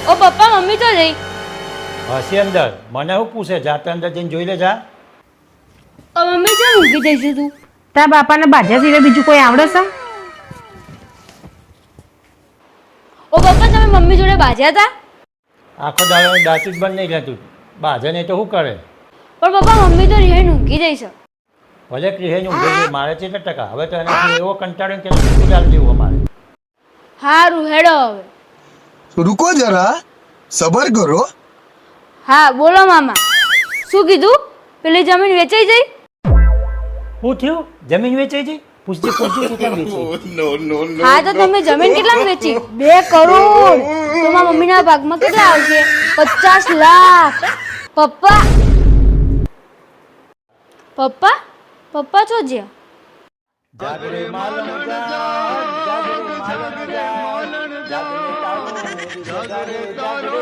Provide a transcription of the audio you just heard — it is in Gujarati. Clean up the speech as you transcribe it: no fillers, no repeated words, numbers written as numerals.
ઓ પપ્પા મમ્મી તો જઈ હસી અંદર મને શું પૂછે જાતે અંદર જઈને જોઈ લે જા. ઓ મમ્મી ક્યાં મૂકી જઈશું તું? તારા બાપાને બાજા સિવાય બીજું કોઈ આવડે છે? ઓ પપ્પા તમે મમ્મી જોડે બાજ્યા હતા? આખો દાડો દાંતી જ બંધ નહીં રહેતું. બાજે નહીં તો શું કરે? પણ પપ્પા મમ્મી તો રિહાઈને ઊંઘી જઈ છે. ભલે ક્રિહેન ઊંઘે છે મારે છે ને ટકા હવે તો એનાથી એવો કંટાળ્યો કે શું ચાલ જેવું અમારે. હારું હેડો હવે. रुको जरा सबर करो. હા બોલો મામા શું કીધું? પેલી જમીન વેચાઈ જઈ? શું થયું? જમીન વેચાઈ જઈ? પૂછજે કેમ વેચી? હા તો તમે જમીન કેટલામાં વેચી? 2 કરોડ. તો મારા મમ્મીના ભાગમાં કેટલા આવશે? 50 લાખ. પપ્પા પપ્પા પપ્પા છો જ્યાં? જાગરે માલમ જાગ, જાગરે માલમ જાગ, જાગરે તારું, જાગરે